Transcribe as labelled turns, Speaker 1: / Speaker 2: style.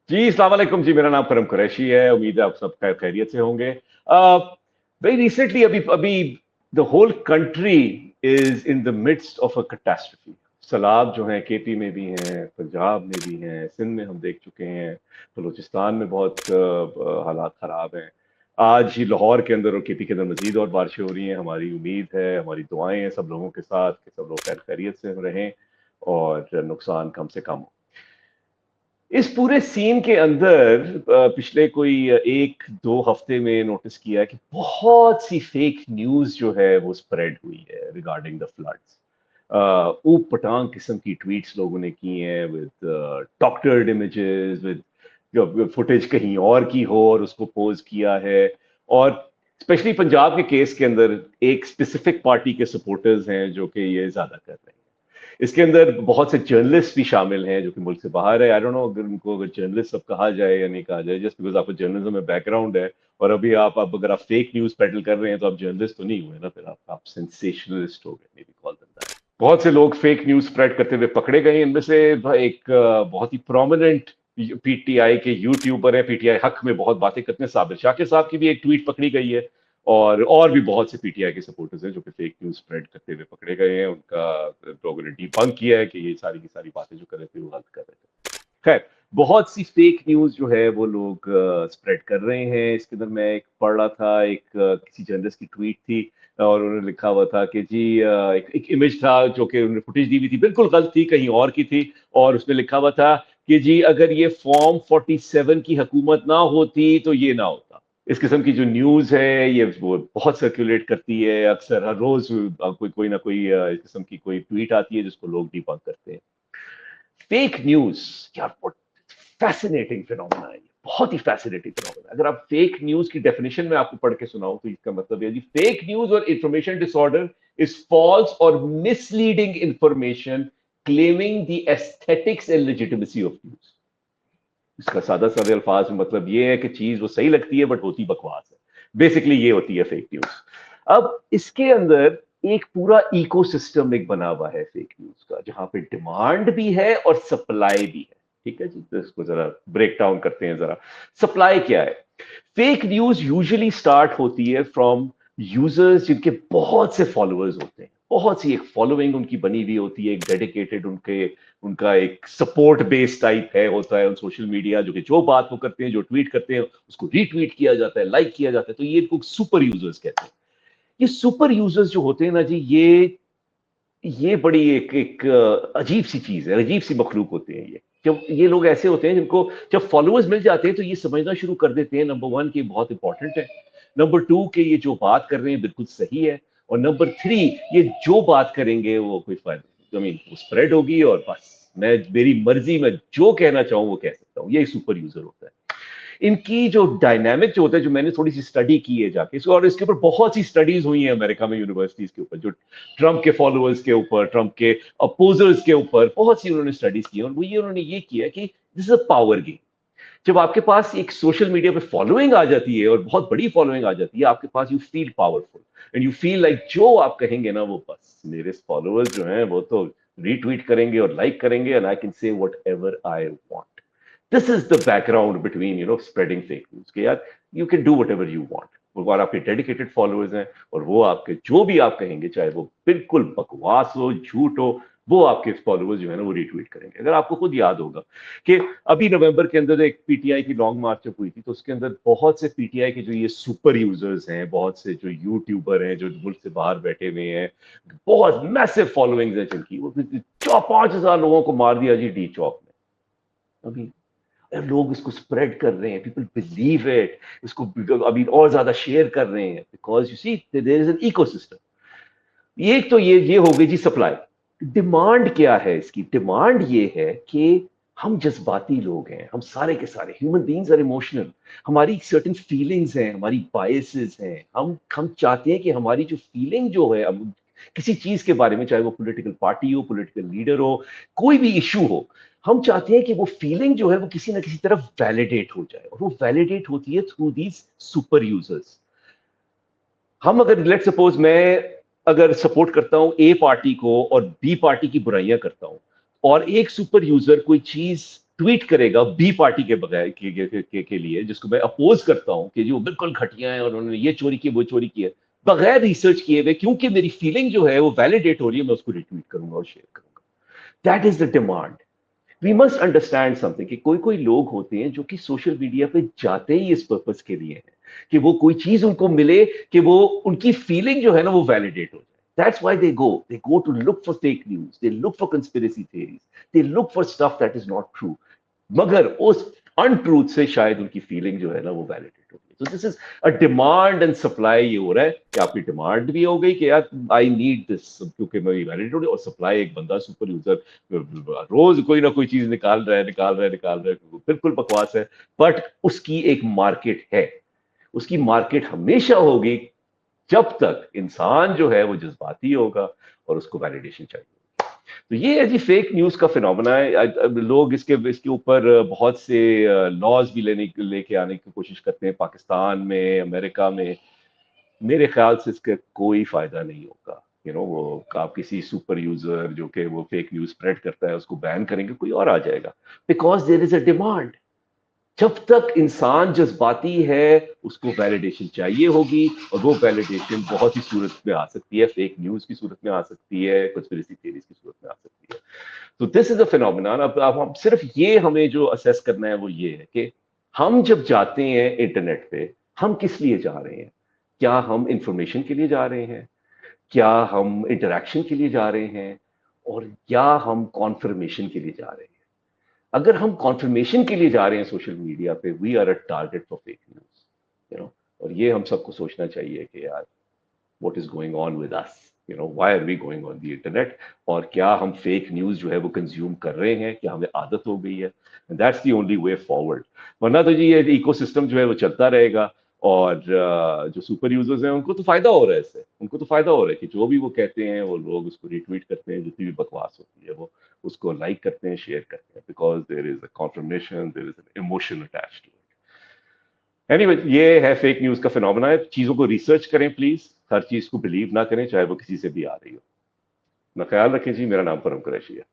Speaker 1: जी, अस्सलाम वालेकुम जी, मेरा नाम करम कुरैशी है। उम्मीद है आप सब खैरियत से होंगे। वेरी रिसेंटली अभी अभी the whole country is in the midst of a catastrophe. सैलाब जो हैं केपी में भी हैं, पंजाब में भी हैं, सिंध में हम देख चुके हैं, बलूचिस्तान में बहुत हालात ख़राब हैं। आज ही लाहौर के अंदर और केपी के अंदर मज़ीद और बारिशें हो रही हैं। हमारी उम्मीद है, हमारी दुआएँ हैं सब लोगों के साथ कि सब लोग खैरियत से रहें और नुकसान कम से कम हो। इस पूरे सीन के अंदर पिछले कोई 1-2 हफ्ते में नोटिस किया कि बहुत सी फेक न्यूज़ जो है वो स्प्रेड हुई है रिगार्डिंग द फ्लड्स। ऊट पटांग किस्म की ट्वीट्स लोगों ने की हैं विद डॉक्टर्ड इमेजेस, विद जो फुटेज कहीं और की हो और उसको पोज किया है। और स्पेशली पंजाब के केस के अंदर एक स्पेसिफिक पार्टी के सपोर्टर्स हैं जो कि ये ज्यादा कर रहे हैं। इसके अंदर बहुत से जर्नलिस्ट भी शामिल हैं जो कि मुल्क से बाहर है। आई डोंट नो अगर उनको अगर जर्नलिस्ट सब कहा जाए या नहीं कहा जाए, जस्ट बिकॉज आपको जर्नलिज्म में बैकग्राउंड है। और अभी आप अगर आप फेक न्यूज पेडल कर रहे हैं तो आप जर्नलिस्ट तो नहीं हुए ना, फिर आप सेंसेशनलिस्ट हो गए, may be call them that. बहुत से लोग फेक न्यूज स्प्रेड करते हुए पकड़े गए। इनमें से एक बहुत ही प्रोमिनेंट पीटीआई के यूट्यूबर है, पीटीआई हक में बहुत बातें करते हैं, साबिर शाकिर साहब की भी एक ट्वीट पकड़ी गई है। और भी बहुत से पीटीआई के सपोर्टर्स हैं जो कि फेक न्यूज स्प्रेड करते हुए पकड़े गए हैं। उनका लोगों ने डिबंक किया है कि ये सारी की सारी बातें जो कर रहे थे वो गलत कर रहे थे। खैर, बहुत सी फेक न्यूज जो है वो लोग स्प्रेड कर रहे हैं। इसके अंदर मैं एक पढ़ रहा था, एक किसी जर्नलिस्ट की ट्वीट थी और उन्होंने लिखा हुआ था कि जी एक इमेज था जो कि उन्होंने फुटेज दी हुई थी, बिल्कुल गलत थी, कहीं और की थी। और उसमें लिखा हुआ था कि जी अगर ये फॉर्म 47 की हुकूमत ना होती तो ये ना होता। इस किस्म की जो न्यूज है ये वो बहुत सर्कुलेट करती है। अक्सर हर रोज कोई कोई ना कोई इस किस्म की कोई ट्वीट आती है जिसको लोग डिबंक करते हैं। फेक न्यूज, यार व्हाट फैसिनेटिंग फिनोमेना है ये, बहुत ही फैसिनेटिंग फिनोमेना। अगर आप फेक न्यूज की डेफिनेशन में आपको पढ़ के सुनाऊं तो इसका मतलब है जी, फेक न्यूज और इंफॉर्मेशन डिसऑर्डर इज फॉल्स और misleading information claiming the aesthetics and legitimacy of news. इसका सादा सादे अल्फाज में मतलब ये है कि चीज वो सही लगती है बट होती बकवास है। बेसिकली ये होती है फेक न्यूज। अब इसके अंदर एक पूरा इकोसिस्टम एक बना हुआ है फेक न्यूज का, जहां पे डिमांड भी है और सप्लाई भी है। ठीक है जी, तो इसको जरा ब्रेक डाउन करते हैं जरा। सप्लाई क्या है? फेक न्यूज यूजुअली स्टार्ट होती है फ्रॉम यूजर्स जिनके बहुत से फॉलोअर्स होते हैं, बहुत सी एक फॉलोइंग उनकी बनी हुई होती है, एक डेडिकेटेड उनके उनका एक सपोर्ट बेस टाइप है होता है ऑन सोशल मीडिया, जो कि जो बात वो करते हैं, जो ट्वीट करते हैं, उसको रीट्वीट किया जाता है, लाइक किया जाता है। तो ये इनको सुपर यूजर्स कहते हैं। ये सुपर यूजर्स जो होते हैं ना जी, ये बड़ी एक एक अजीब सी चीज है, अजीब सी मखलूक होते हैं ये। जब ये लोग ऐसे होते हैं जिनको जब फॉलोअर्स मिल जाते हैं तो ये समझना शुरू कर देते हैं, नंबर वन कि बहुत इंपॉर्टेंट है, नंबर टू कि ये जो बात कर रहे हैं बिल्कुल सही है, और नंबर थ्री ये जो बात करेंगे वो कोई फायदा, आई मीन वो स्प्रेड होगी और बस मैं मेरी मर्जी में जो कहना चाहूँ वो कह सकता हूँ। ये सुपर यूजर होता है। इनकी जो डायनामिक जो होता है, जो मैंने थोड़ी सी स्टडी की है जाके, और इसके ऊपर बहुत सी स्टडीज हुई हैं अमेरिका में यूनिवर्सिटीज के ऊपर, जो ट्रम्प के फॉलोअर्स के ऊपर, ट्रम्प के अपोजर्स के ऊपर बहुत सी उन्होंने स्टडीज की, और वो ये उन्होंने ये किया कि this is a power game. जब आपके पास एक सोशल मीडिया पे फॉलोइंग आ जाती है और बहुत बड़ी फॉलोइंग आ जाती है आपके पास, you feel powerful and you feel like जो आप कहेंगे ना वो बस मेरे फॉलोअर्स जो हैं वो तो रीट्वीट करेंगे और लाइक करेंगे, and I can say what ever I want. This is the background between spreading fake news के, यार you can do what ever you want. वो आपके डेडिकेटेड फॉलोअर्स हैं और वो आपके जो भी आप कहेंगे, चाहे वो बिल्कुल बकवास हो, झूठ हो, वो आपके फॉलोअर्स जो है ना वो रीट्वीट करेंगे। अगर आपको खुद याद होगा कि अभी नवंबर के अंदर एक पीटीआई की लॉन्ग मार्च जब हुई थी तो उसके अंदर बहुत से पीटीआई के जो ये सुपर यूजर्स हैं, बहुत से जो यूट्यूबर हैं जो मुल्क से बाहर बैठे हुए हैं, बहुत मैसिव फॉलोइंग्स है जिनकी, वो 4-5 हजार लोगों को मार दिया जी डी चौक में। अभी लोग इसको स्प्रेड कर रहे हैं, पीपल बिलीव इट, इसको अभी और ज्यादा शेयर कर रहे हैं because you see there is an ecosystem. ये तो ये हो गई जी सप्लाई। डिमांड क्या है इसकी? डिमांड ये है कि हम जज्बाती लोग हैं, हम सारे के सारे ह्यूमन बीइंग्स आर इमोशनल। हमारी सर्टेन फीलिंग्स हैं, हमारी बायसेस हैं। हम चाहते हैं कि हमारी जो फीलिंग जो है हम किसी चीज के बारे में, चाहे वो पॉलिटिकल पार्टी हो, पॉलिटिकल लीडर हो, कोई भी इशू हो, हम चाहते हैं कि वो फीलिंग जो है वो किसी ना किसी तरफ वैलिडेट हो जाए, और वो वैलिडेट होती है थ्रू दीज सुपर यूजर्स। हम अगर लेट सपोज मैं अगर सपोर्ट करता हूं ए पार्टी को और बी पार्टी की बुराइयां करता हूं, और एक सुपर यूजर कोई चीज ट्वीट करेगा बी पार्टी के बगैर के लिए, जिसको मैं अपोज करता हूं कि जो बिल्कुल घटिया है और उन्होंने ये चोरी की वो चोरी की है, बगैर रिसर्च किए हुए, क्योंकि मेरी फीलिंग जो है वो वैलिडेट हो रही है, मैं उसको रिट्वीट करूंगा और शेयर करूंगा। That is the demand. We must understand something कि कोई कोई लोग होते हैं जो कि सोशल मीडिया पे जाते ही इस पर्पस के लिए हैं कि वो कोई चीज उनको मिले, कि वो उनकी फीलिंग जो है ना वो वैलिडेट हो जाए। That's why they go to look for fake news, they look for conspiracy theories, they look for stuff that is not true, मगर उस अनट्रूथ से शायद उनकी फीलिंग जो है ना वो वैलिडेट होगी। तो this is a demand and supply. ये हो रहा है कि आपकी डिमांड भी हो गई कि यार आई नीड दिस, क्योंकि मैं वैलिडेट हो रही, और सप्लाई एक बंदा सुपर यूजर रोज कोई ना कोई चीज निकाल रहा है, बिल्कुल बकवास है, बट उसकी एक मार्केट है। उसकी मार्केट हमेशा होगी जब तक इंसान जो है वो जज्बाती होगा और उसको वैलिडेशन चाहिए। तो ये है जी फेक न्यूज का फिनोमेना है। अब लोग इसके ऊपर बहुत से लॉज भी लेके आने की कोशिश करते हैं, पाकिस्तान में, अमेरिका में। मेरे ख्याल से इसका कोई फायदा नहीं होगा। वो आप किसी सुपर यूजर जो कि वो फेक न्यूज स्प्रेड करता है उसको बैन करेंगे, कोई और आ जाएगा, because there is a demand. जब तक इंसान जज्बाती है उसको वैलिडेशन चाहिए होगी, और वो वैलिडेशन बहुत ही सूरत में आ सकती है, फेक न्यूज की सूरत में आ सकती है, कंस्पिरेसी थ्योरीज की सूरत में आ सकती है। तो दिस इज अ फिनोमिनन। अब हम सिर्फ ये, हमें जो असेस करना है वो ये है कि हम जब जाते हैं इंटरनेट पे, हम किस लिए जा रहे हैं? क्या हम इंफॉर्मेशन के लिए जा रहे हैं? क्या हम इंटरेक्शन के लिए जा रहे हैं? और या हम कॉन्फर्मेशन के लिए जा रहे हैं? अगर हम कॉन्फर्मेशन के लिए जा रहे हैं सोशल मीडिया पे, we are a target for fake news. और ये हम सबको सोचना चाहिए कि यार what is going on with us, why are we going on the internet? और क्या हम फेक न्यूज जो है वो कंज्यूम कर रहे हैं, क्या हमें आदत हो गई है? That's the only way forward. वरना तो जी ये इकोसिस्टम जो है वो चलता रहेगा, और जो सुपर यूजर्स हैं उनको तो फायदा हो रहा है इससे, उनको तो फायदा हो रहा है कि जो भी वो कहते हैं वो लोग उसको रिट्वीट करते हैं, जितनी भी बकवास होती है वो उसको लाइक करते हैं, शेयर करते हैं, because there is a confirmation, there is an emotion attached to it. Anyway, ये है फेक न्यूज का फिनोमेना है। चीजों को रिसर्च करें प्लीज, हर चीज को बिलीव ना करें चाहे वो किसी से भी आ रही हो। अपना ख्याल रखें जी। मेरा नाम परम कुरैशी है।